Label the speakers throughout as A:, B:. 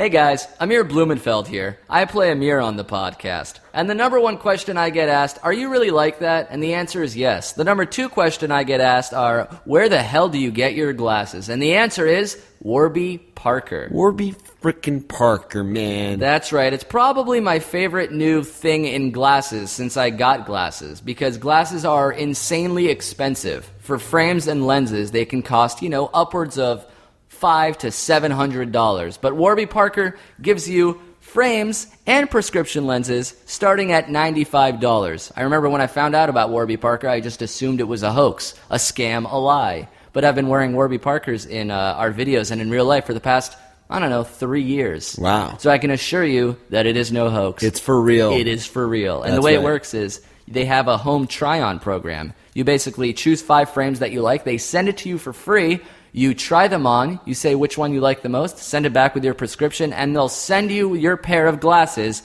A: Hey guys, Amir Blumenfeld here. I play Amir on the podcast. And the number one question I get asked, are you really like that? And the answer is yes. The number two question I get asked are, where the hell do you get your glasses? And the answer is, Warby Parker.
B: Warby frickin' Parker, man.
A: That's right. It's probably my favorite new thing in glasses since I got glasses, because glasses are insanely expensive. For frames and lenses, they can cost, upwards of $500 to $700. But Warby Parker gives you frames and prescription lenses starting at $95. I remember when I found out about Warby Parker, I just assumed it was a hoax, a scam, a lie. But I've been wearing Warby Parkers in our videos and in real life for the past, 3 years.
B: Wow.
A: So I can assure you that it is no hoax.
B: It's for real.
A: It is for real. And the way it works is they have a home try-on program. You basically choose 5 frames that you like. They send it to you for free. You try them on, you say which one you like the most, send it back with your prescription, and they'll send you your pair of glasses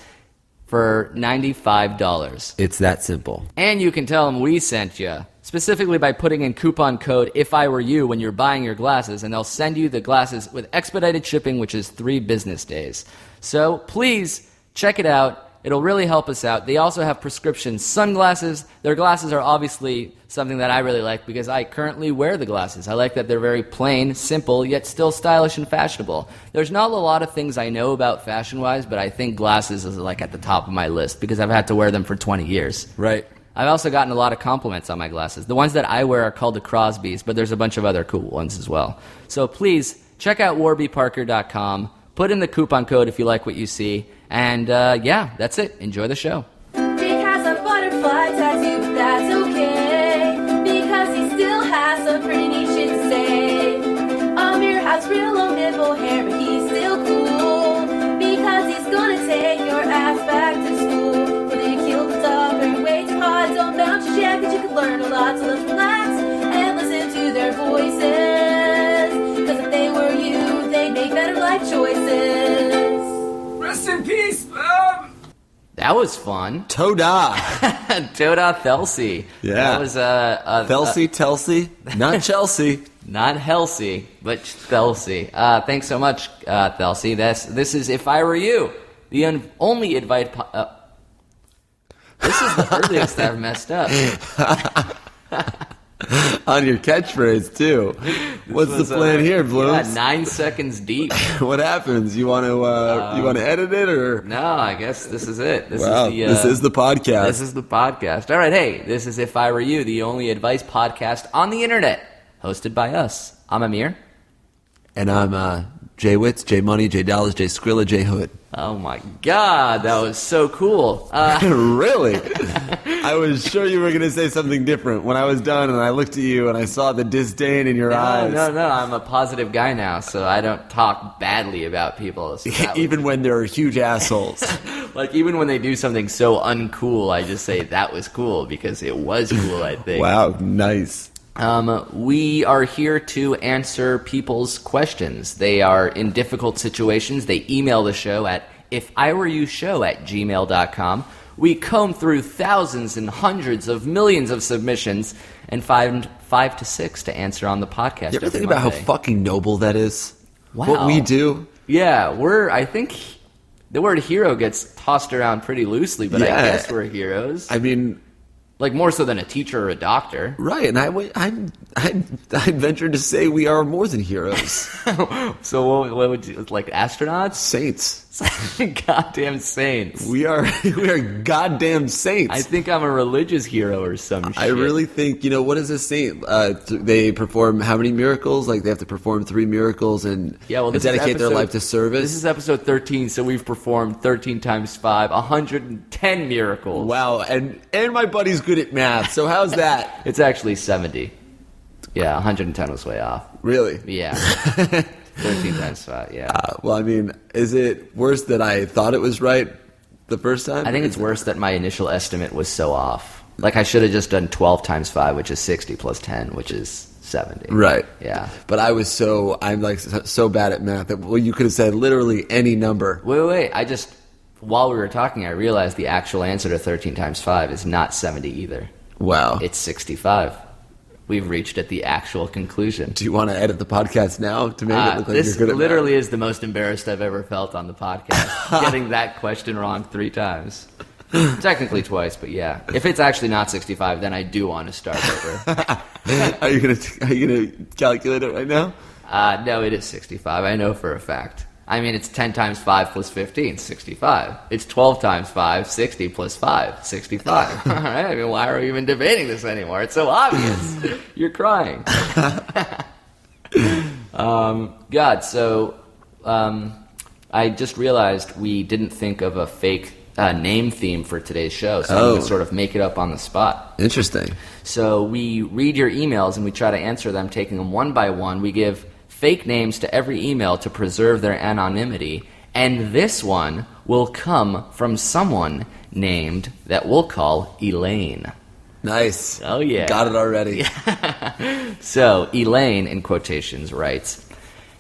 A: for $95.
B: It's that simple.
A: And you can tell them we sent you, specifically by putting in coupon code IFIWEREYOU when you're buying your glasses, and they'll send you the glasses with expedited shipping, which is 3 business days. So please check it out. It'll really help us out. They also have prescription sunglasses. Their glasses are obviously something that I really like because I currently wear the glasses. I like that they're very plain, simple, yet still stylish and fashionable. There's not a lot of things I know about fashion-wise, but I think glasses is at the top of my list because I've had to wear them for 20 years.
B: Right.
A: I've also gotten a lot of compliments on my glasses. The ones that I wear are called the Crosbys, but there's a bunch of other cool ones as well. So please, check out warbyparker.com. Put in the coupon code if you like what you see. And, that's it. Enjoy the show.
C: Jake has a butterfly tattoo, but that's okay, because he still has some pretty neat shit to say. Amir has real low nipple hair, but he's still cool, because he's gonna take your ass back to school. When they kill the dog or way too hard, don't bounce your jacket, you can learn a lot, so let's relax and listen to their voices, because if they were you, they'd make better life choices.
D: Rest in peace, Mom!
A: That was fun.
B: Toda.
A: Toda Thelsey.
B: Yeah.
A: That was
B: Telsey, not Chelsea.
A: not Helsey, but Thelsey. Thanks so much, Thelsey. This is If I Were You, the only advice... this is the earliest I've messed up.
B: On your catchphrase, too. What's the plan here, Blooms?
A: Yeah, 9 seconds deep.
B: What happens? You want to edit it, or?
A: No, I guess this is it. This
B: is the podcast.
A: This is the podcast. All right, hey, this is If I Were You, the only advice podcast on the internet, hosted by us. I'm Amir.
B: And I'm Jay Witz, Jay Money, Jay Dollars, Jay Skrilla, Jay Hood.
A: Oh my God, that was so cool.
B: Really? I was sure you were going to say something different when I was done, and I looked at you and I saw the disdain in your eyes.
A: No, I'm a positive guy now, so I don't talk badly about people. So
B: even when they're huge assholes.
A: Even when they do something so uncool, I just say that was cool because it was cool, I think.
B: Wow, nice.
A: We are here to answer people's questions. They are in difficult situations. They email the show at ifiwereyoushow@gmail.com. We comb through thousands and hundreds of millions of submissions and find 5 to 6 to answer on the podcast.
B: You ever think about how fucking noble that is?
A: Wow.
B: What we do?
A: Yeah, I think the word hero gets tossed around pretty loosely, but I guess we're heroes.
B: I mean...
A: more so than a teacher or a doctor. Right,
B: and I'd venture to say we are more than heroes.
A: So what would you, astronauts?
B: Saints.
A: Goddamn saints.
B: We are goddamn saints.
A: I think I'm a religious hero or some shit.
B: I really think, what is a saint? They perform how many miracles? They have to perform 3 miracors and dedicate their life to service.
A: This is episode 13, so we've performed 13 times 5, 110 miracles.
B: Wow, and my buddy's good at math, so how's that?
A: It's actually 70. Yeah, 110 was way off.
B: Really?
A: Yeah. 13 times 5, yeah.
B: Is it worse that I thought it was right the first time?
A: I think it's worse that my initial estimate was so off. I should have just done 12 times 5, which is 60, plus 10, which is 70.
B: Right.
A: Yeah.
B: But I'm so bad at math that, you could have said literally any number.
A: Wait. While we were talking, I realized the actual answer to 13 times 5 is not 70 either.
B: Wow.
A: It's 65. we've reached at the actual conclusion.
B: Do you want to edit the podcast now to make it look like you're good at
A: This literally is the most embarrassed I've ever felt on the podcast. Getting that question wrong 3 times. Technically twice, but yeah. If it's actually not 65, then I do want to start over.
B: Are you gonna calculate it right now?
A: No, it is 65. I know for a fact. I mean, it's 10 times 5 plus 15, 65. It's 12 times 5, 60 plus 5, 65. All right, I mean, why are we even debating this anymore? It's so obvious. You're crying. I just realized we didn't think of a fake name theme for today's show, so I'm going to sort of make it up on the spot.
B: Interesting.
A: So we read your emails and we try to answer them, taking them one by one. We give fake names to every email to preserve their anonymity, and this one will come from someone named that we'll call Elaine.
B: Nice.
A: Oh, yeah.
B: Got it already.
A: So, Elaine, in quotations, writes,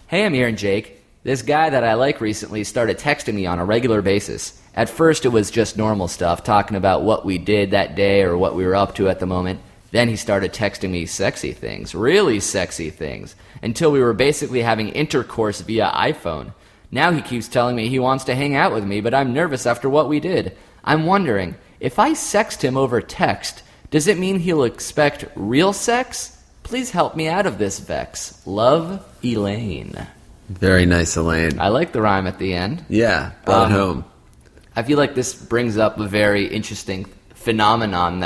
A: "Hey, Amir and Jake. This guy that I like recently started texting me on a regular basis. At first, it was just normal stuff, talking about what we did that day or what we were up to at the moment. Then he started texting me sexy things, really sexy things, until we were basically having intercourse via iPhone. Now he keeps telling me he wants to hang out with me, but I'm nervous after what we did. I'm wondering, if I sext him over text, does it mean he'll expect real sex? Please help me out of this vex. Love, Elaine."
B: Very nice, Elaine.
A: I like the rhyme at the end.
B: Yeah, brought it home.
A: I feel like this brings up a very interesting phenomenon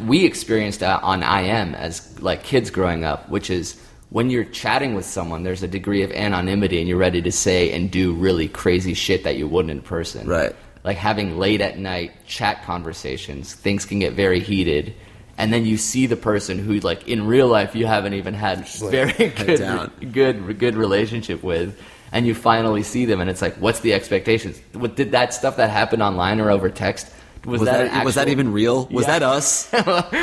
A: we experienced on IM as like kids growing up, which is when you're chatting with someone, there's a degree of anonymity and you're ready to say and do really crazy shit that you wouldn't in person.
B: Right.
A: Like having late at night chat conversations, things can get very heated. And then you see the person who, like, in real life you haven't even had very good relationship with, and you finally see them, and it's like, what's the expectations? Did that stuff that happened online or over text, was that
B: even real? Was that us?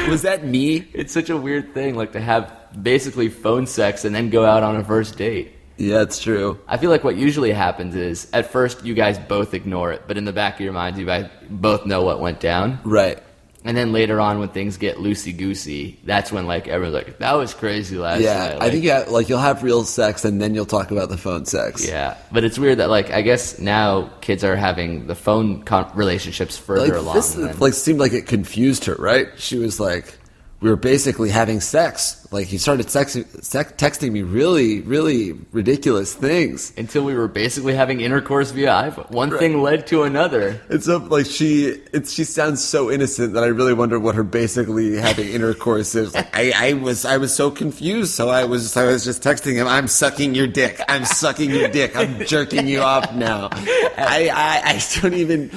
B: Was that me?
A: It's such a weird thing, like, to have basically phone sex and then go out on a first date.
B: Yeah, it's true.
A: I feel like what usually happens is, at first you guys both ignore it, but in the back of your minds you guys both know what went down.
B: Right.
A: And then later on, when things get loosey-goosey, that's when, like, everyone's like, that was crazy last night.
B: Yeah, I think, you'll have real sex, and then you'll talk about the phone sex.
A: Yeah, but it's weird that, like, I guess now kids are having the phone relationships further along.
B: This, seemed like it confused her, right? She was like, we were basically having sex. Like, he started texting me really, really ridiculous things.
A: Until we were basically having intercourse via iPhone. One thing led to another.
B: It's so, like, she sounds so innocent that I really wonder what her basically having intercourse is. Like, I was so confused, so I was just texting him, I'm sucking your dick. I'm sucking your dick. I'm jerking you off now. I don't even...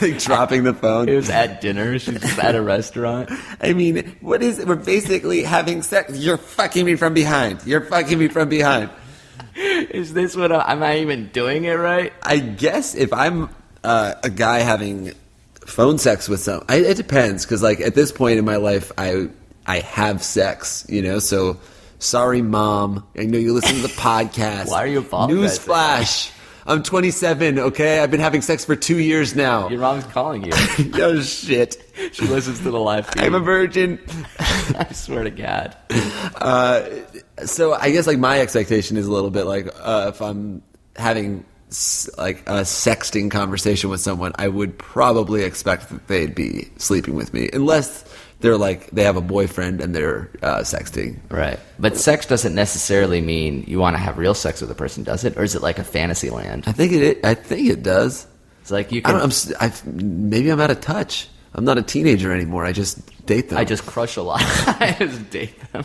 B: like dropping the phone.
A: It was at dinner. She's just at a restaurant.
B: I mean, what is it? We're basically having sex. You're fucking me from behind. You're fucking me from behind.
A: Is this what am I even doing it right?
B: I guess if I'm a guy having phone sex with it depends, because like at this point in my life, I have sex, so sorry, Mom. I know you listen to the podcast.
A: Why are you apologizing?
B: Newsflash. I'm 27, okay? I've been having sex for 2 years now.
A: Your mom's calling you.
B: Oh, shit.
A: She listens to the live feed.
B: I'm a virgin.
A: I swear to God.
B: So I guess, like, my expectation is a little bit like if I'm having, like, a sexting conversation with someone, I would probably expect that they'd be sleeping with me. Unless they're like, they have a boyfriend and they're sexting.
A: Right. But sex doesn't necessarily mean you want to have real sex with a person, does it? Or is it like a fantasy land?
B: I think it does.
A: It's like you can...
B: maybe I'm out of touch. I'm not a teenager anymore. I just date them.
A: I just crush a lot. I just date them.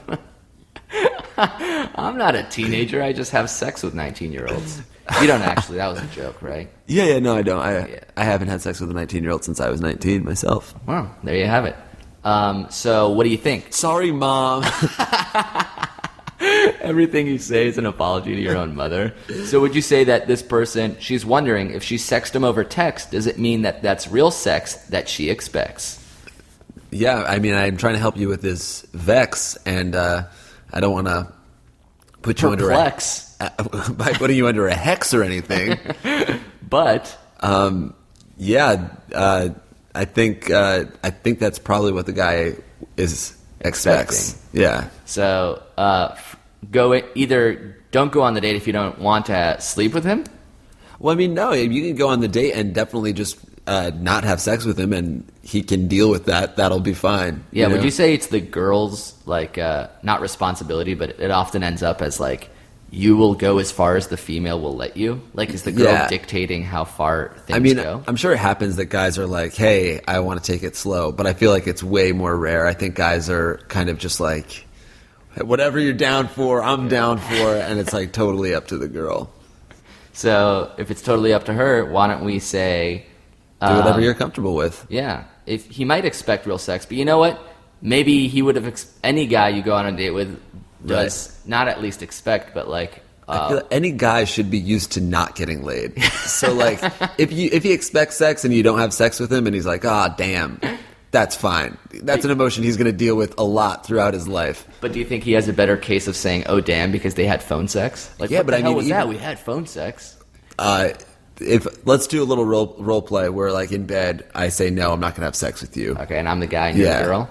A: I'm not a teenager. I just have sex with 19-year-olds. You don't actually. That was a joke, right?
B: Yeah, no, I don't. I haven't had sex with a 19-year-old since I was 19 myself.
A: Well, there you have it. So what do you think?
B: Sorry, Mom.
A: Everything you say is an apology to your own mother. So would you say that this person, she's wondering if she sexted him over text, does it mean that that's real sex that she expects?
B: Yeah, I mean, I'm trying to help you with this vex, and I don't want to put you under by putting you under a hex or anything.
A: But
B: I think that's probably what the guy is expects. Yeah.
A: So either don't go on the date if you don't want to sleep with him.
B: Well, I mean, no, you can go on the date and definitely just not have sex with him, and he can deal with that. That'll be fine.
A: Yeah,
B: know?
A: would you say it's the girl's, like, not responsibility, but it often ends up as, like, you will go as far as the female will let you? Like, is the girl dictating how far things go?
B: I'm sure it happens that guys are like, hey, I want to take it slow, but I feel like it's way more rare. I think guys are kind of just like, whatever you're down for, I'm down for, and it's, like, totally up to the girl.
A: So, if it's totally up to her, why don't we say...
B: Do whatever you're comfortable with.
A: Yeah. If he might expect real sex, but you know what? Maybe he would have... any guy you go on a date with does not at least expect, but like...
B: I feel like any guy should be used to not getting laid. So, like, if he expects sex and you don't have sex with him and he's like, damn, that's fine. That's an emotion he's going to deal with a lot throughout his life.
A: But do you think he has a better case of saying, oh, damn, because they had phone sex? Like,
B: yeah,
A: what
B: but
A: the
B: I
A: hell
B: mean,
A: was that? We had phone sex.
B: If let's do a little role play where, like, in bed, I say, no, I'm not going to have sex with you.
A: Okay, and I'm the guy and you're the girl?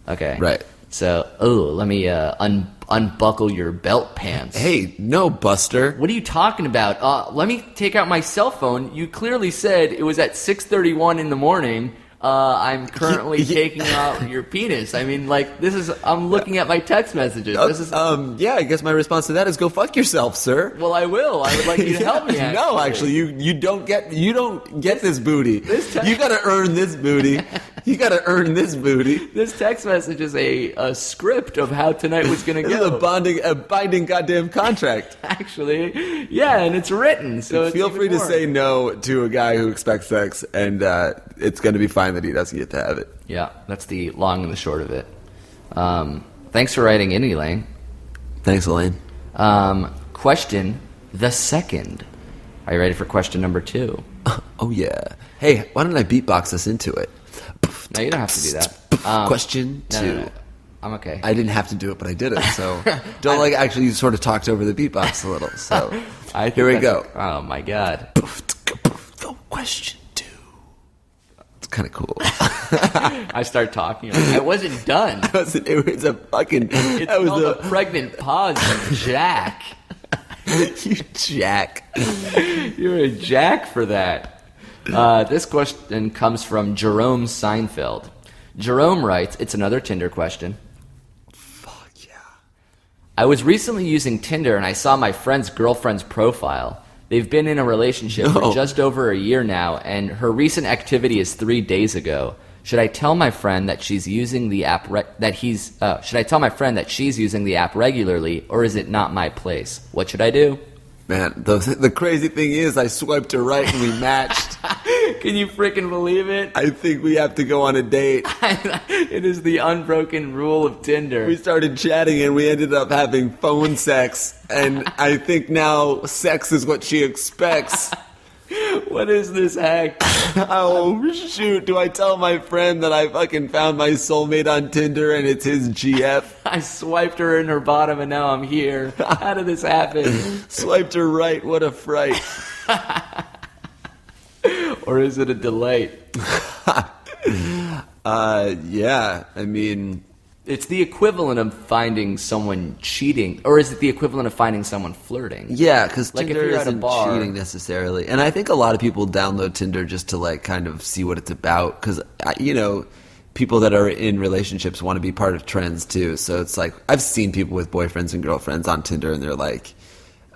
A: Okay.
B: Right.
A: So, let me unbuckle your belt pants.
B: Hey, no, Buster.
A: What are you talking about? Let me take out my cell phone. You clearly said it was at 6:31 in the morning. I'm currently taking out your penis. I mean, like, I'm looking at my text messages.
B: Yeah, I guess my response to that is go fuck yourself, sir.
A: Well, I will. I would like you to help me. Actually.
B: No, actually, you don't get this booty. You got to earn this booty. You got to earn this booty.
A: This text message is a script of how tonight was going to go.
B: This is a binding goddamn contract.
A: Actually, yeah, and it's written. So
B: feel free to say no to a guy who expects sex, and it's going to be fine that he doesn't get to have it.
A: Yeah, that's the long and the short of it. Thanks for writing in, Elaine.
B: Thanks, Elaine.
A: Question the second. Are you ready for question number 2?
B: Oh, yeah. Hey, why don't I beatbox us into it?
A: No, you don't have to do that.
B: Question 2.
A: No. I'm okay.
B: I didn't have to do it, but I did it. So don't actually sort of talked over the beatbox a little. So here we go.
A: Oh my god.
B: Question 2. It's kind of cool.
A: I start talking. I wasn't done.
B: It was a fucking.
A: It's called a pregnant pause, you jack.
B: You jack.
A: You're a jack for that. This question comes from Jerome Seinfeld. Jerome writes, it's another Tinder question.
B: Fuck yeah.
A: I was recently using Tinder and I saw my friend's girlfriend's profile. They've been in a relationship for just over a year now, and her recent activity is 3 days ago. Should I tell my friend that she's using the app should I tell my friend that she's using the app regularly, or is it not my place? What should I do?
B: Man, the crazy thing is I swiped her right and we matched.
A: Can you freaking believe it?
B: I think we have to go on a date.
A: It is the unbroken rule of Tinder.
B: We started chatting and we ended up having phone sex. And I think now sex is what she expects.
A: What is this hack?
B: Oh, shoot. Do I tell my friend that I fucking found my soulmate on Tinder and it's his GF?
A: I swiped her in her bottom and now I'm here. How did this happen?
B: Swiped her right. What a fright.
A: Or is it a delight?
B: Yeah. I mean...
A: It's the equivalent of finding someone cheating, or is it the equivalent of finding someone flirting?
B: Yeah, because
A: like
B: Tinder
A: if you're at a
B: isn't
A: bar,
B: cheating necessarily. And I think a lot of people download Tinder just to, like, kind of see what it's about. Because, people that are in relationships want to be part of trends, too. So it's like, I've seen people with boyfriends and girlfriends on Tinder, and they're like,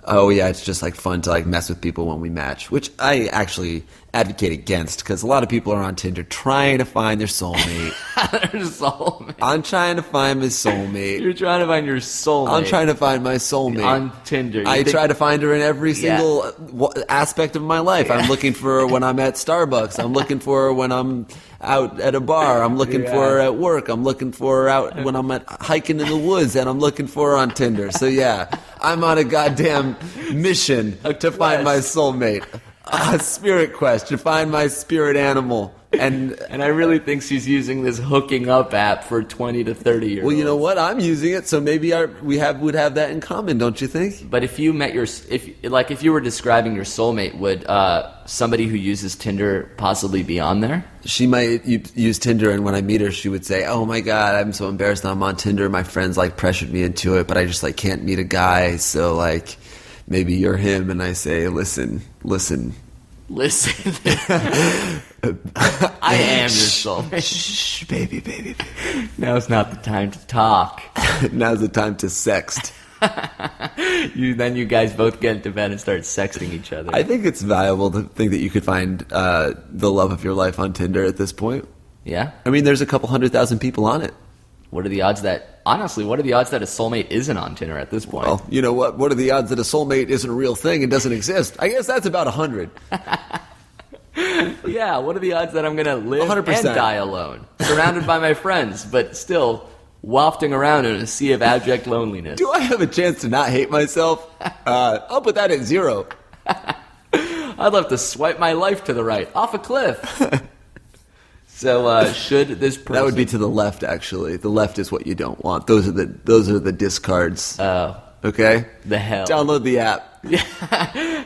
B: oh, yeah, it's just, like, fun to, like, mess with people when we match. Which I actually advocate against, because a lot of people are on Tinder trying to find their soulmate.
A: Their soulmate.
B: I'm trying to find my soulmate.
A: You're trying to find your soulmate.
B: I'm trying to find my soulmate.
A: On Tinder.
B: I try to find her in every single aspect of my life. Yeah. I'm looking for her when I'm at Starbucks. I'm looking for her when I'm out at a bar. I'm looking for her at work. I'm looking for her out when I'm hiking in the woods, and I'm looking for her on Tinder. So yeah, I'm on a goddamn mission to find my soulmate. A spirit quest to find my spirit animal. And
A: I really think she's using this hooking up app for 20 to 30-year-olds.
B: well, you know what? I'm using it, so maybe would have that in common, don't you think?
A: But if you met if you were describing your soulmate, would somebody who uses Tinder possibly be on there?
B: She might use Tinder, and when I meet her, she would say, "Oh my God, I'm so embarrassed that I'm on Tinder. My friends like pressured me into it, but I just like can't meet a guy. So like, maybe you're him." And I say, "Listen."
A: I am your soulmate.
B: Shh, baby.
A: Now's not the time to talk.
B: Now's the time to sext.
A: Then you guys both get into bed and start sexting each other.
B: I think it's valuable to think that you could find the love of your life on Tinder at this point.
A: Yeah?
B: I mean, there's a couple 100,000 people on it.
A: What are the odds that a soulmate isn't on Tinder at this point?
B: Well, you know what? What are the odds that a soulmate isn't a real thing and doesn't exist? I guess that's about 100.
A: Yeah, what are the odds that I'm going to live
B: 100%.
A: and die alone, surrounded by my friends, but still wafting around in a sea of abject loneliness?
B: Do I have a chance to not hate myself? I'll put that at 0.
A: I'd love to swipe my life to the right, off a cliff. So should this person...
B: That would be to the left, actually. The left is what you don't want. Those are the discards.
A: Oh.
B: Okay?
A: The hell.
B: Download the app.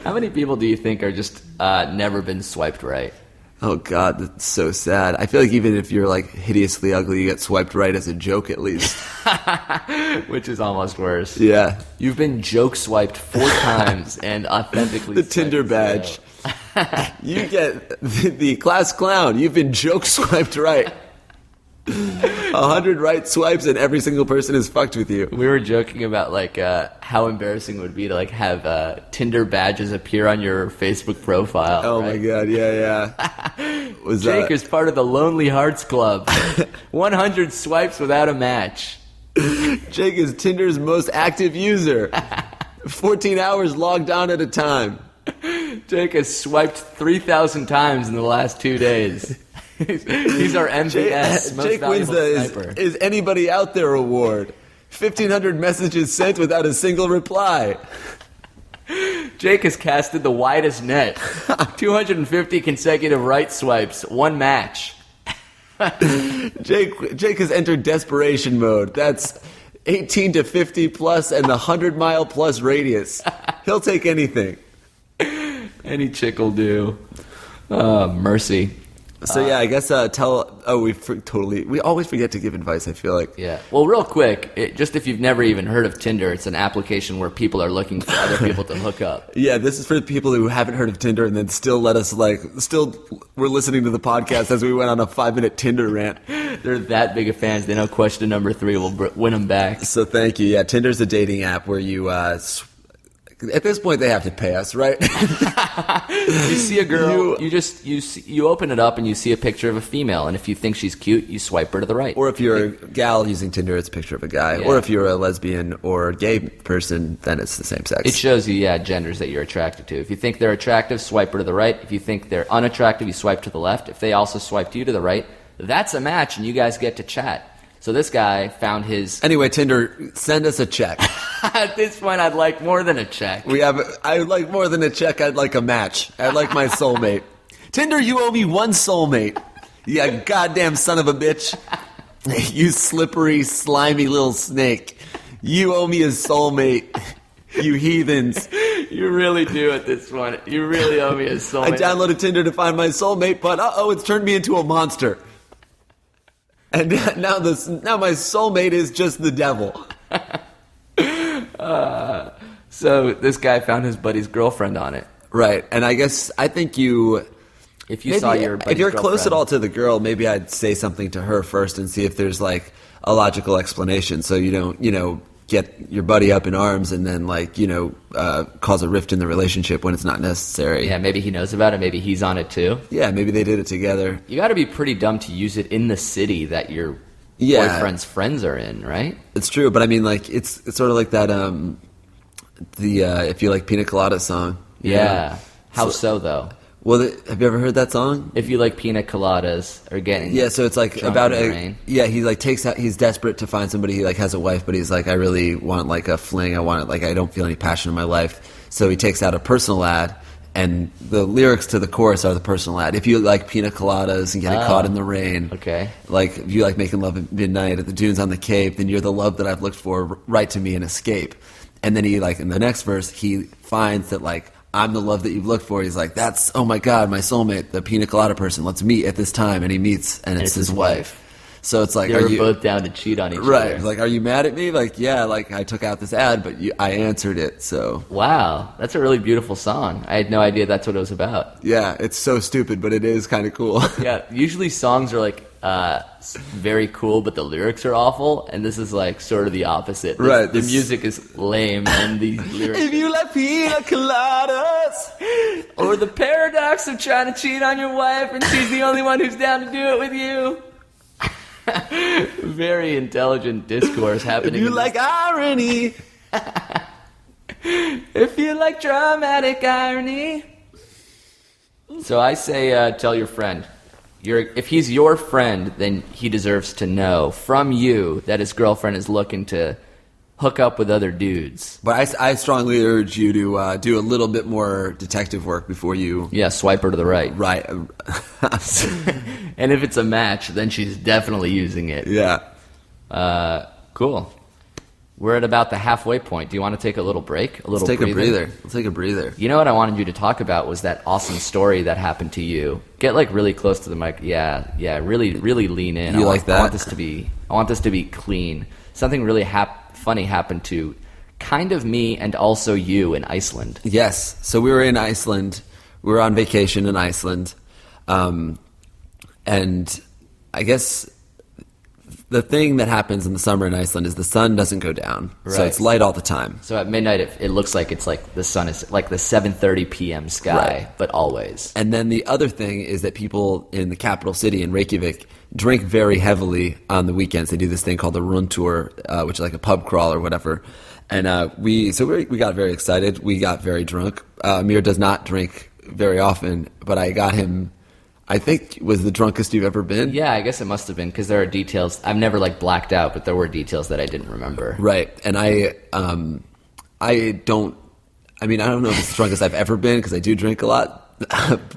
A: How many people do you think are just never been swiped right?
B: Oh, God, that's so sad. I feel like even if you're, like, hideously ugly, you get swiped right as a joke, at least.
A: Which is almost worse.
B: Yeah.
A: You've been joke swiped 4 times and authentically
B: The Tinder badge. You get the class clown. You've been joke swiped right. 100 right swipes and every single person is fucked with you.
A: We were joking about like how embarrassing it would be to like have Tinder badges appear on your Facebook profile.
B: Oh
A: right?
B: my God, yeah.
A: Jake is part of the Lonely Hearts Club. 100 swipes without a match.
B: Jake is Tinder's most active user. 14 hours logged on at a time.
A: Jake has swiped 3,000 times in the last 2 days. He's our MVS, most
B: Jake wins
A: valuable sniper.
B: the Is Anybody Out There award. 1,500 messages sent without a single reply.
A: Jake has casted the widest net. 250 consecutive right swipes, 1 match.
B: Jake has entered desperation mode. That's 18 to 50 plus and the 100-mile plus radius. He'll take anything.
A: Any chick will do. Mercy.
B: So yeah, I guess we always forget to give advice, I feel like.
A: Yeah. Well, real quick, just if you've never even heard of Tinder, it's an application where people are looking for other people to hook up.
B: Yeah, this is for the people who haven't heard of Tinder and then still we're listening to the podcast as we went on a 5-minute Tinder rant.
A: They're that big of fans, they know question number 3 will win them back.
B: So thank you. Yeah, Tinder's a dating app where you at this point they have to pay us, right?
A: You see a girl, you open it up and you see a picture of a female, and if you think she's cute, you swipe her to the right.
B: Or if you're a gal using Tinder, it's a picture of a guy.
A: Yeah.
B: Or if you're a lesbian or gay person, then it's the same sex.
A: It shows you, genders that you're attracted to. If you think they're attractive, swipe her to the right. If you think they're unattractive, you swipe to the left. If they also swiped you to the right, that's a match, and you guys get to chat. So this guy found his...
B: Anyway, Tinder, send us a check.
A: At this point, I'd like more than a check.
B: I'd like more than a check. I'd like a match. I'd like my soulmate. Tinder, you owe me 1 soulmate. You goddamn son of a bitch. You slippery, slimy little snake. You owe me a soulmate. You heathens.
A: You really do at this point. You really owe me a soulmate.
B: I downloaded Tinder to find my soulmate, but it's turned me into a monster. And now my soulmate is just the devil.
A: So this guy found his buddy's girlfriend on it.
B: Right, and I think you...
A: If you saw your buddy's
B: if you're close
A: girlfriend-
B: at all to the girl, maybe I'd say something to her first and see if there's like a logical explanation, so you don't, get your buddy up in arms and then cause a rift in the relationship when it's not necessary.
A: Yeah, maybe he knows about it. Maybe he's on it too.
B: Yeah, maybe they did it together.
A: You got to be pretty dumb to use it in the city that your boyfriend's friends are in, right?
B: It's true, but I mean, like it's sort of like that If You Like Pina Colada song.
A: Yeah. How so though?
B: Well, have you ever heard that song?
A: If you like pina coladas or getting
B: so it's like
A: drunk
B: about
A: in the rain.
B: he like takes out, he's desperate to find somebody. He like has a wife, but he's like, I really want like a fling. I don't feel any passion in my life. So he takes out a personal ad And the lyrics to the chorus are the personal ad. If you like pina coladas and getting caught in the rain,
A: Okay.
B: like if you like making love at midnight at the dunes on the Cape, then you're the love that I've looked for. Write to me and escape. And then he like in the next verse he finds that like I'm the love that you've looked for. He's like, that's oh my god, my soulmate, the pina colada person. Let's meet at this time. And he meets, and it's his wife. So it's like,
A: They
B: are
A: were
B: you
A: both down to cheat on each
B: right?
A: other.
B: Like, are you mad at me? Like, yeah, like I took out this ad, but I answered it. So
A: Wow, that's a really beautiful song. I had no idea that's what it was about.
B: yeah, it's so stupid, but it is kind of cool.
A: Yeah, usually songs are like very cool, but the lyrics are awful, and this is like sort of the opposite.
B: Right,
A: The
B: this-
A: music is lame, and the lyrics.
B: If you like pina coladas,
A: Or the paradox of trying to cheat on your wife, and she's the only one who's down to do it with you. Very intelligent discourse happening.
B: if you
A: in
B: like irony,
A: If you like dramatic irony. So I say, tell your friend. If he's your friend, then he deserves to know from you that his girlfriend is looking to hook up with other dudes.
B: but I strongly urge you to do a little bit more detective work before you
A: Yeah, swipe her to the right.
B: write.
A: And if it's a match, then she's definitely using it.
B: Yeah.
A: Cool. We're at about the halfway point. Do you want to take a little break?
B: Let's take a breather. Let's take a breather.
A: You know what I wanted you to talk about was that awesome story that happened to you. Get like really close to the mic. Yeah. Really, really lean in.
B: You like that?
A: I want this to be clean. Something really funny happened to kind of me and also you in Iceland.
B: Yes. So we were in Iceland. We were on vacation in Iceland. And I guess the thing that happens in the summer in Iceland is the sun doesn't go down. So
A: Right.
B: it's light all the time.
A: So at midnight, it looks like it's like the sun is like the 7:30 p.m. sky,
B: Right.
A: but always.
B: And then the other thing is that people in the capital city in Reykjavik drink very heavily on the weekends. They do this thing called the Rundtour, which is like a pub crawl or whatever. And we got very excited. We got very drunk. Amir does not drink very often, but I got him, I think, was the drunkest you've ever been.
A: Yeah, I guess it must have been because there are details. I've never like blacked out, but there were details that I didn't remember.
B: Right. And I don't know if it's the drunkest I've ever been because I do drink a lot.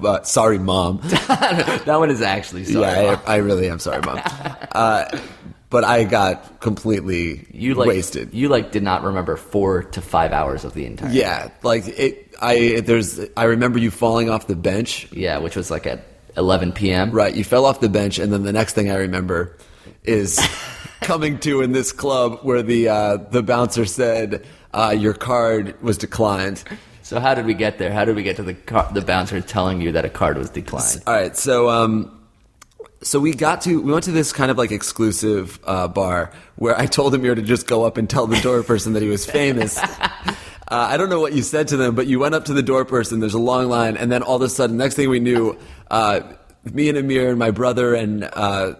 B: But sorry, Mom.
A: That one is actually sorry.
B: Yeah, I really am sorry, Mom. But I got completely wasted.
A: You like did not remember 4 to 5 hours of the entire.
B: Yeah, like I remember you falling off the bench.
A: Yeah, which was like at 11 p.m.
B: Right, you fell off the bench, and then the next thing I remember is coming to in this club where the bouncer said your card was declined.
A: So how did we get there? How did we get to the bouncer telling you that a card was declined?
B: All right, so we went to this kind of like exclusive bar where I told Amir to just go up and tell the door person that he was famous. I don't know what you said to them, but you went up to the door person, there's a long line, and then all of a sudden, next thing we knew, me and Amir and my brother and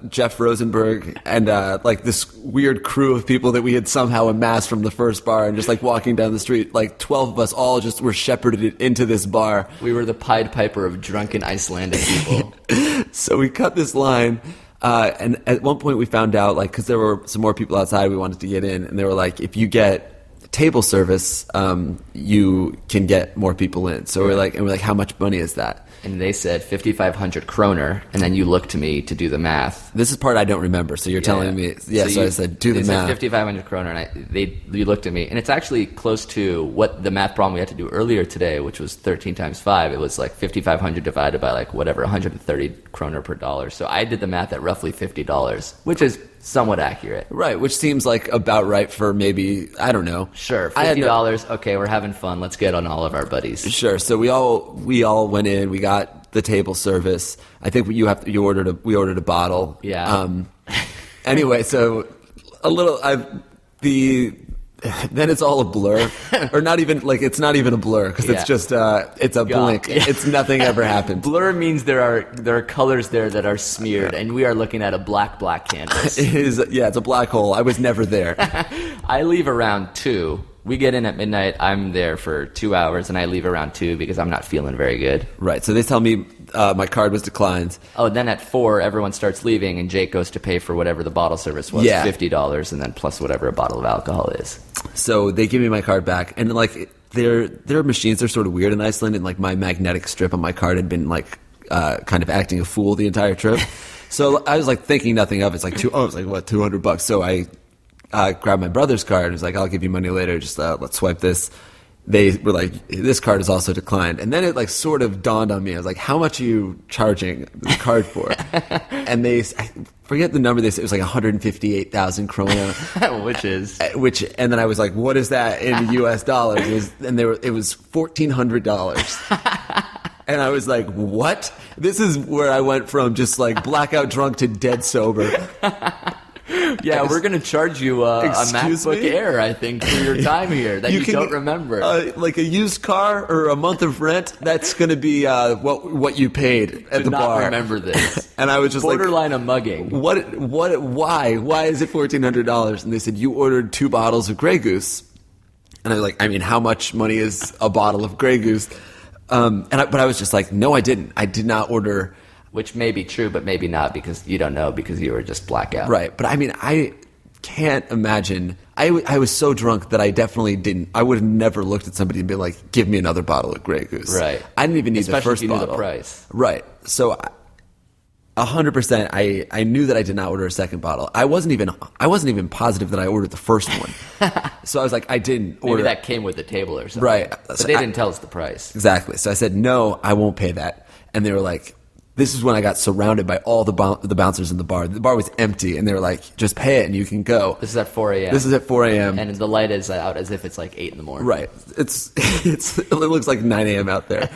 B: Jeff Rosenberg and like this weird crew of people that we had somehow amassed from the first bar and just like walking down the street, like 12 of us all just were shepherded into this bar.
A: We were the Pied Piper of drunken Icelandic people.
B: So we cut this line, and at one point we found out, like, because there were some more people outside, we wanted to get in, and they were like, if you get table service, you can get more people in. So we're like, how much money is that?
A: And they said 5,500 kroner, and then you looked to me to do the math.
B: This is part I don't remember, so you're telling me. Yeah, so I said, do the math.
A: 5,500 kroner, and you looked at me, and it's actually close to what the math problem we had to do earlier today, which was 13 times 5. It was like 5,500 divided by like whatever, 130 kroner per dollar. So I did the math at roughly $50, which is somewhat accurate.
B: Right, which seems like about right for maybe, I don't know.
A: Sure, $50. Okay, we're having fun. Let's get on all of our buddies.
B: Sure. So we all went in. We got the table service. I think we ordered a bottle.
A: Yeah.
B: Anyway, so then it's all a blur, or not even like it's not even a blur because it's just it's a blink.
A: Yeah.
B: It's nothing ever happened.
A: Blur means there are colors there that are smeared, and we are looking at a black canvas.
B: It is. Yeah, it's a black hole. I was never there.
A: I leave around 2. We get in at midnight. I'm there for 2 hours, and I leave around 2 because I'm not feeling very good.
B: Right. So they tell me my card was declined.
A: Oh, then at 4, everyone starts leaving, and Jake goes to pay for whatever the bottle service was,
B: Yeah.
A: $50, and then plus whatever a bottle of alcohol is.
B: So they give me my card back, and like their machines are sort of weird in Iceland, and like my magnetic strip on my card had been like kind of acting a fool the entire trip. So I was like thinking nothing of it. It's like $200. So I grabbed my brother's card and was like, I'll give you money later. Just let's swipe this. They were like, this card is also declined. And then it like sort of dawned on me. I was like, how much are you charging the card for? And I forget the number. They said it was like 158,000 krona. And then I was like, what is that in US dollars? It was $1,400. And I was like, what? This is where I went from just like blackout drunk to dead sober.
A: Yeah, we're going to charge you a MacBook Air, I think, for your time here that you don't remember.
B: Like a used car or a month of rent, that's going to be what you paid at the bar.
A: I remember this.
B: And I was just
A: borderline a mugging.
B: Why? Why is it $1,400? And they said, you ordered 2 bottles of Grey Goose. And I was like, I mean, how much money is a bottle of Grey Goose? But I was just like, no, I didn't. I did not order.
A: Which may be true, but maybe not because you don't know because you were just blackout.
B: Right. But I mean, I can't imagine. I was so drunk that I definitely didn't. I would have never looked at somebody and been like, give me another bottle of Grey Goose.
A: Right.
B: I didn't even need
A: Especially
B: the first
A: if you knew
B: bottle.
A: The price.
B: Right. So 100%, I knew that I did not order a second bottle. I wasn't even positive that I ordered the first one. So I was like, I didn't order.
A: Maybe that came with the table or something.
B: Right.
A: But
B: So
A: they didn't tell us the price.
B: Exactly. So I said, no, I won't pay that. And they were like, this is when I got surrounded by all the bouncers in the bar. The bar was empty, and they were like, just pay it and you can go.
A: This is at 4 a.m.
B: This is at 4 a.m.
A: And the light is out as if it's like 8 in the morning.
B: Right. It looks like 9 a.m. out there.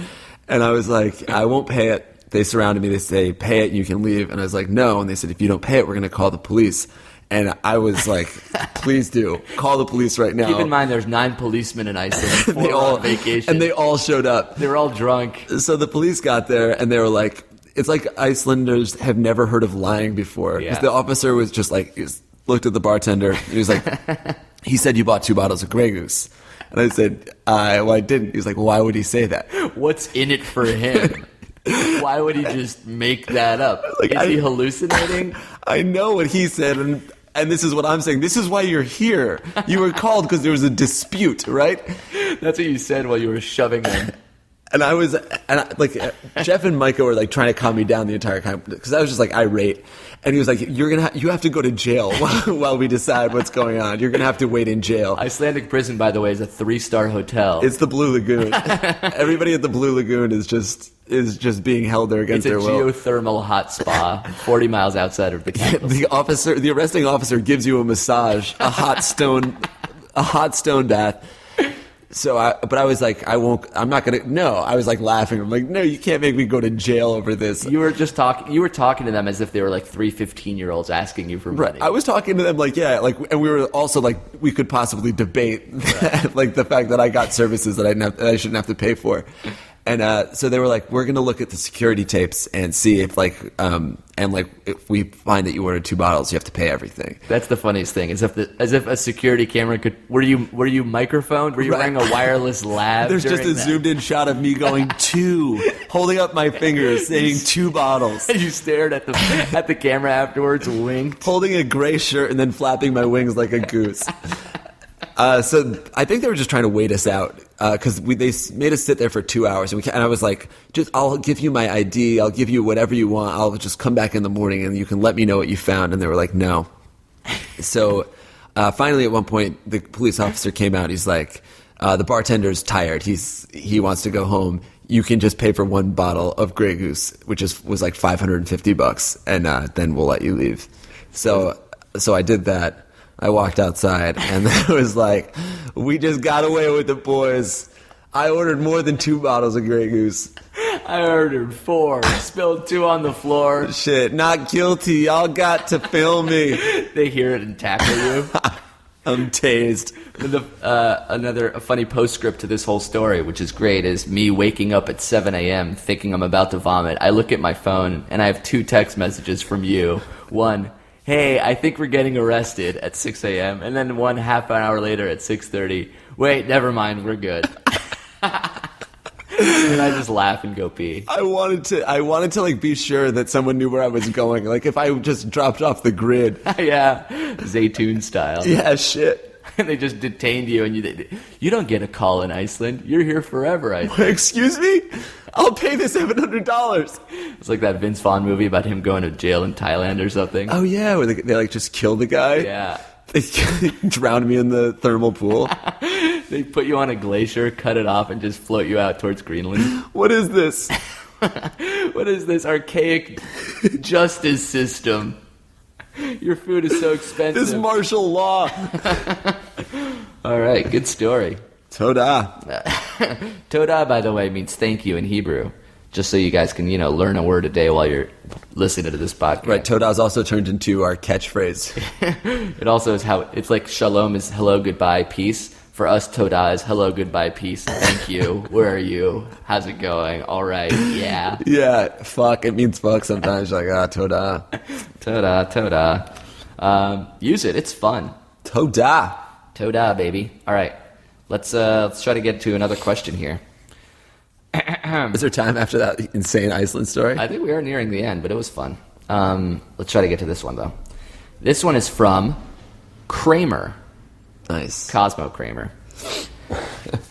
B: And I was like, I won't pay it. They surrounded me. They say, pay it and you can leave. And I was like, no. And they said, if you don't pay it, we're going to call the police. And I was like, please do. Call the police right now.
A: Keep in mind, there's 9 policemen in Iceland. 4 on vacation.
B: And they all showed up.
A: They were all drunk.
B: So the police got there, and they were like, it's like Icelanders have never heard of lying before. Because the officer was just like, he looked at the bartender. He was like, he said you bought 2 bottles of Grey Goose. And I said, well, I didn't. He was like, well, why would he say that?
A: What's in it for him? Why would he just make that up? Like, is he hallucinating?
B: I know what he said, and this is what I'm saying. This is why you're here. You were called because there was a dispute, right?
A: That's what you said while you were shoving him.
B: And Jeff and Micah were like trying to calm me down the entire time because I was just like irate. And he was like, you have to go to jail while we decide what's going on. You're going to have to wait in jail.
A: Icelandic prison, by the way, is a 3-star hotel.
B: It's the Blue Lagoon. Everybody at the Blue Lagoon is just being held there against their will.
A: It's a geothermal hot spa 40 miles outside of the capital.
B: The arresting officer gives you a massage, a hot stone bath. So I was like, I'm not going to, no. I was like laughing. I'm like, no, you can't make me go to jail over this.
A: You were talking to them as if they were like 3 15-year-olds asking you for money.
B: Right. I was talking to them like, yeah, like, and we were also like, we could possibly debate like the fact that I got services that I shouldn't have to pay for. And so they were like, we're going to look at the security tapes and see if if we find that you ordered 2 bottles, you have to pay everything. That's
A: the funniest thing. As if a security camera could. Were you microphoned? Were you wearing a wireless lab?
B: There's just a zoomed in shot of me going 2, holding up my fingers, saying 2 bottles.
A: And you stared at the camera afterwards, winked,
B: holding a gray shirt, and then flapping my wings like a goose. So I think they were just trying to wait us out because they made us sit there for 2 hours, and I was like, I'll give you my ID, I'll give you whatever you want, I'll just come back in the morning and you can let me know what you found. And they were like, no. So finally, at one point, the police officer came out. He's like, the bartender's tired. He wants to go home. You can just pay for 1 bottle of Grey Goose, which was like $550, and then we'll let you leave. So I did that. I walked outside, and then it was like, we just got away with it, boys. I ordered more than 2 bottles of Grey Goose.
A: I ordered 4, spilled 2 on the floor.
B: Shit, not guilty. Y'all got to film me.
A: They hear it and tackle you.
B: I'm tased.
A: A funny postscript to this whole story, which is great, is me waking up at 7 a.m. thinking I'm about to vomit. I look at my phone, and I have 2 text messages from you. One, hey, I think we're getting arrested at 6 a.m. And then 1 half an hour later at 6:30, wait, never mind, we're good. And I just laugh and go pee.
B: I wanted to like be sure that someone knew where I was going. Like if I just dropped off the grid.
A: Yeah, Zaytoon style.
B: Yeah, shit.
A: And they just detained you, and you don't get a call in Iceland. You're here forever.
B: Excuse me? I'll pay the $700.
A: It's like that Vince Vaughn movie about him going to jail in Thailand or something.
B: Oh, yeah, where they like, just kill the guy?
A: Yeah.
B: They drown me in the thermal pool.
A: They put you on a glacier, cut it off, and just float you out towards Greenland.
B: What is this?
A: What is this archaic justice system? Your food is so expensive.
B: This martial law.
A: All right, good story.
B: Toda.
A: Toda, by the way, means thank you in Hebrew. Just so you guys can, learn a word a day while you're listening to this podcast.
B: Right, Toda's also turned into our catchphrase.
A: It also is it's like shalom is hello, goodbye, peace. For us, Toda is hello, goodbye, peace, thank you, where are you, how's it going, all right, yeah.
B: Yeah, fuck, it means fuck sometimes. You're like, Toda.
A: Toda. Use it, it's fun.
B: Toda.
A: Toda, baby. All right, let's try to get to another question here.
B: Is there time after that insane Iceland story?
A: I think we are nearing the end, but it was fun. Let's try to get to this one, though. This one is from Kramer.
B: Nice.
A: Cosmo Kramer.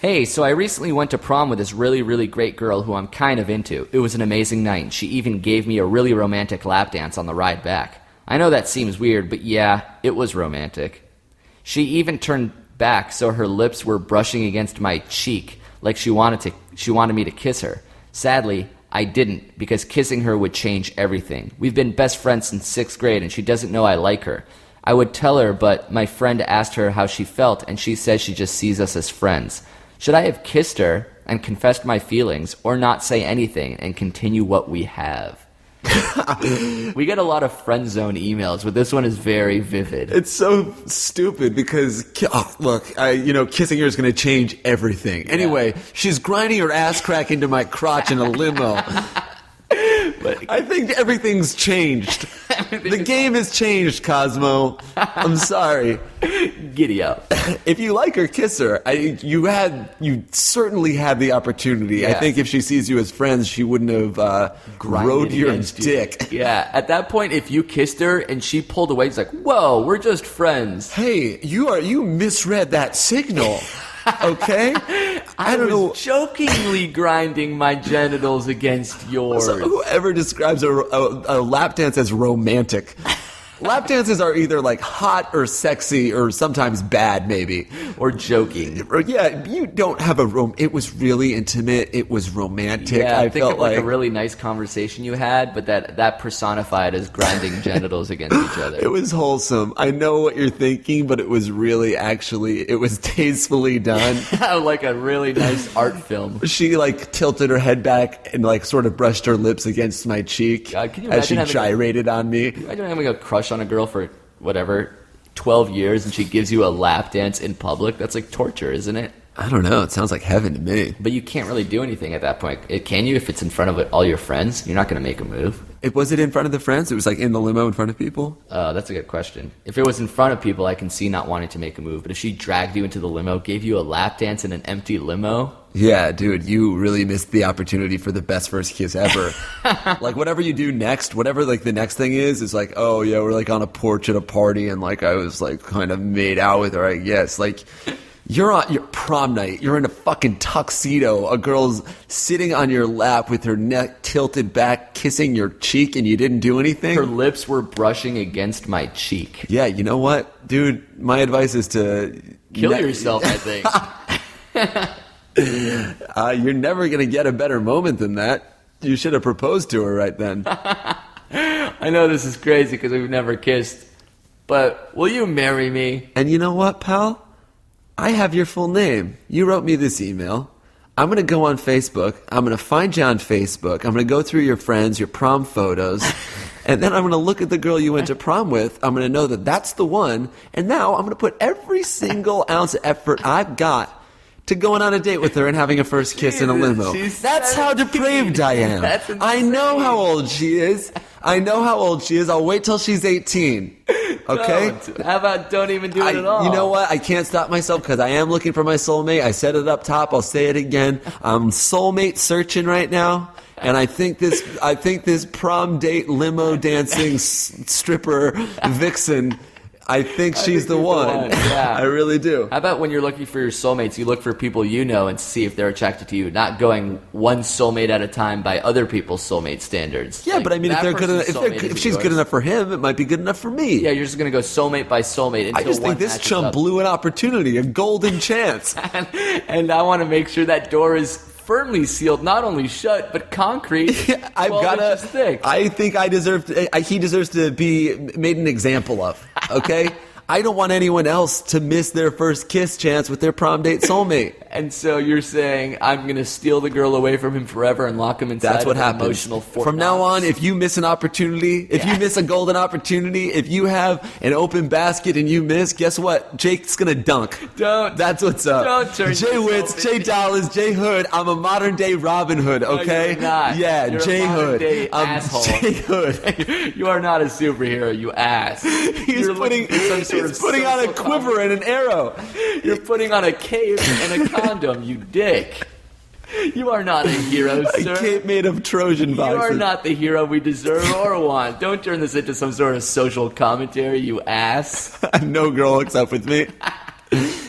A: Hey, so I recently went to prom with this really, really great girl who I'm kind of into. It was an amazing night. She even gave me a really romantic lap dance on the ride back. I know that seems weird, but yeah, it was romantic. She even turned back so her lips were brushing against my cheek, like she wanted me to kiss her. Sadly, I didn't, because kissing her would change everything. We've been best friends since 6th grade, and she doesn't know I like her. I would tell her, but my friend asked her how she felt, and she says she just sees us as friends. Should I have kissed her and confessed my feelings, or not say anything and continue what we have? We get a lot of friend zone emails, but this one is very vivid.
B: It's so stupid because, kissing her is going to change everything. Yeah. Anyway, she's grinding her ass crack into my crotch in a limo. But I think everything's changed. The game has changed, Cosmo. I'm sorry.
A: Giddy up.
B: If you like her, kiss her. You certainly had the opportunity. Yeah. I think if she sees you as friends, she wouldn't have rode your dick.
A: Yeah. At that point, if you kissed her and she pulled away, it's like, whoa, we're just friends.
B: Hey, you misread that signal. Okay?
A: I don't know. Jokingly grinding my genitals against yours.
B: So whoever describes a lap dance as romantic. Lap dances are either like hot or sexy or sometimes bad, maybe.
A: Or joking.
B: Yeah, you don't have it was really intimate. It was romantic.
A: Yeah, I felt like a really nice conversation you had, but that personified as grinding genitals against each other.
B: It was wholesome. I know what you're thinking, but it was really it was tastefully done.
A: Like a really nice art film.
B: She tilted her head back and sort of brushed her lips against my cheek as she gyrated on me.
A: Imagine having a crush on a girl for 12 years and she gives you a lap dance in public. That's like torture, isn't it?
B: I don't know. It sounds like heaven to me.
A: But you can't really do anything at that point. Can you? If it's in front of all your friends, you're not going to make a move.
B: Was it in front of the friends? It was in the limo in front of people?
A: That's a good question. If it was in front of people, I can see not wanting to make a move. But if she dragged you into the limo, gave you a lap dance in an empty limo...
B: Yeah, dude, you really missed the opportunity for the best first kiss ever. Whatever you do next, whatever the next thing is oh yeah, we're on a porch at a party and I was kind of made out with her, I guess. You're on your prom night, you're in a fucking tuxedo, a girl's sitting on your lap with her neck tilted back, kissing your cheek, and you didn't do anything?
A: Her lips were brushing against my cheek.
B: Yeah, you know what? Dude, my advice is to...
A: Kill yourself, I think.
B: You're never going to get a better moment than that. You should have proposed to her right then.
A: I know this is crazy because we've never kissed, but will you marry me?
B: And you know what, pal? I have your full name. You wrote me this email. I'm going to go on Facebook. I'm going to find you on Facebook. I'm going to go through your friends, your prom photos, and then I'm going to look at the girl you went to prom with. I'm going to know that that's the one, and now I'm going to put every single ounce of effort I've got to going on a date with her and having a first kiss in a limo. That's how depraved I am. I know how old she is. I'll wait till she's 18. Okay?
A: How about don't even do it at all?
B: You know what? I can't stop myself because I am looking for my soulmate. I said it up top. I'll say it again. I'm soulmate searching right now. And I think this prom date limo dancing stripper vixen, I think she's the
A: he's the
B: one.
A: one, yeah.
B: I really do.
A: How about when you're looking for your soulmates, you look for people you know and see if they're attracted to you, not going one soulmate at a time by other people's soulmate standards.
B: Yeah,
A: Like,
B: but I mean, if
A: that
B: they're good enough,
A: person's soulmate
B: if
A: isn't
B: she's good
A: yours.
B: enough for him, it might be good enough for me.
A: Yeah, you're just going to go soulmate by soulmate until
B: I just
A: one
B: think this
A: matches
B: chum
A: up.
B: blew an opportunity, a golden chance.
A: And I want to make sure that door is firmly sealed, not only shut, but concrete,
B: I've
A: 12
B: got
A: inches thick.
B: I think he deserves to be made an example of. Okay, I don't want anyone else to miss their first kiss chance with their prom date soulmate.
A: And so you're saying I'm going to steal the girl away from him forever and lock him inside
B: That's what
A: of an
B: happens.
A: emotional Fort
B: From now
A: Knox?
B: on, if you miss an opportunity, if you miss a golden opportunity, if you have an open basket and you miss, guess what? Jake's gonna dunk.
A: Don't.
B: That's what's up.
A: Don't turn
B: Jay
A: yourself
B: Witz, Jay Dollars, Jay Hood. I'm a modern day Robin Hood. Okay.
A: you're not.
B: Yeah,
A: You're a
B: Jay
A: modern
B: Hood.
A: day
B: I'm
A: asshole.
B: Jay Hood.
A: You are not a superhero, you ass.
B: He's
A: You're
B: putting,
A: looking for some sort
B: he's
A: of
B: putting on a
A: social
B: quiver and an arrow.
A: You're putting on a cape and a condom, you dick. You are not a hero,
B: A
A: sir.
B: cape made of Trojan
A: You
B: boxes.
A: are not the hero we deserve or want. Don't turn this into some sort of social commentary, you ass.
B: No girl hooks up with me.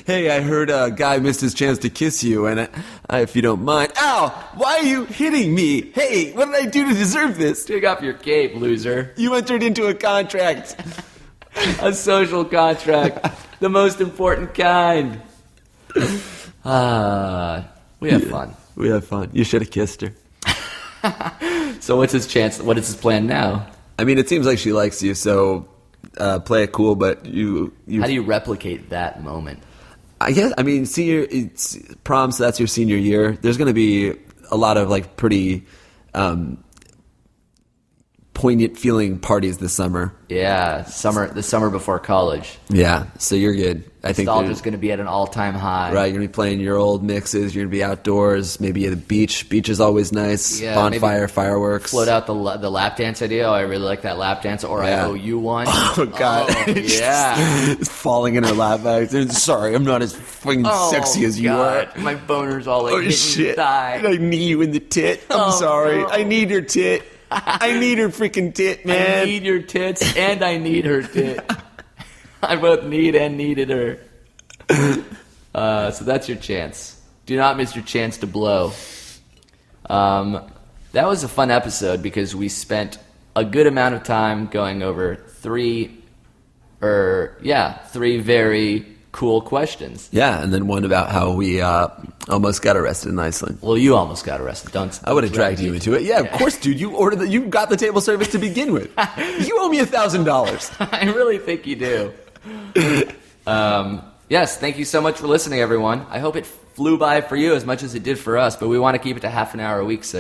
B: Hey, I heard a guy missed his chance to kiss you, and if you don't mind. Ow! Why are you hitting me? Hey, what did I do to deserve this?
A: Take off your cape, loser.
B: You entered into a contract.
A: A social contract. The most important kind. We have fun.
B: We have fun. You should have kissed her.
A: So what's his chance? What is his plan now?
B: I mean, it seems like she likes you, so play it cool, but you
A: How do you replicate that moment?
B: I guess, I mean, it's prom, so that's your senior year. There's going to be a lot of, like, pretty poignant feeling parties this summer.
A: Yeah, the summer before college.
B: Yeah, so you're good. I think
A: Nostalgia's going to be at an all-time high.
B: right, you're going to be playing your old mixes. You're going to be outdoors, maybe at the beach. Beach is always nice.
A: Yeah,
B: Bonfire,
A: maybe
B: fireworks.
A: Float out the lap dance idea. Oh, I really like that lap dance. Or
B: Yeah.
A: I owe you one.
B: Oh, God.
A: Oh, yeah.
B: Falling in her lap back. Sorry, I'm not as fucking sexy as you
A: God.
B: are.
A: My boner's all like
B: Oh,
A: hitting
B: shit.
A: your thigh.
B: I knee you in the tit. I'm
A: Oh,
B: sorry.
A: no.
B: I need her tit. I need her freaking tit, man.
A: I need your tits and I need her tit. I both need and needed her. So that's your chance. Do not miss your chance to blow. That was a fun episode because we spent a good amount of time going over three very cool questions.
B: Yeah, and then one about how we almost got arrested in Iceland.
A: Well, you almost got arrested.
B: I would have dragged you into it. Yeah, of course, dude. You got the table service to begin with. You owe me $1,000.
A: I really think you do. Yes, thank you so much for listening, everyone. I hope it flew by for you as much as it did for us, but we want to keep it to half an hour a week so,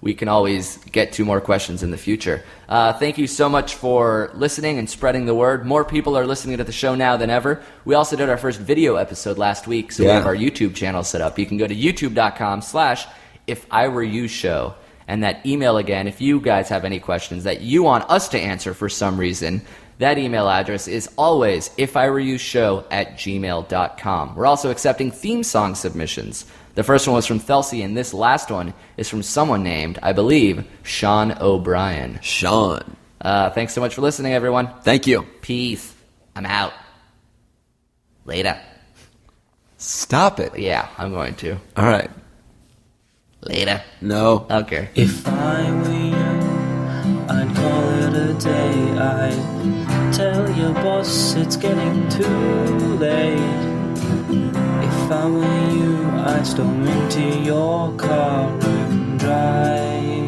A: we can always get 2 more questions in the future. Thank you so much for listening and spreading the word. More people are listening to the show now than ever. We also did our first video episode last week, so we have our YouTube channel set up. You can go to youtube.com/ifiwereyoushow. And that email again, if you guys have any questions that you want us to answer for some reason, that email address is always ifiwereyoushow@gmail.com. We're also accepting theme song submissions. The first one was from Thelsey, and this last one is from someone named, I believe, Sean O'Brien.
B: Sean.
A: Thanks so much for listening, everyone.
B: Thank you.
A: Peace. I'm out. Later.
B: Stop it.
A: Yeah, I'm going to.
B: All right.
A: Later.
B: No.
A: Okay.
E: If I were you, I'd call it a day. I'd tell your boss it's getting too late. If I were you, I'd storm into your car and drive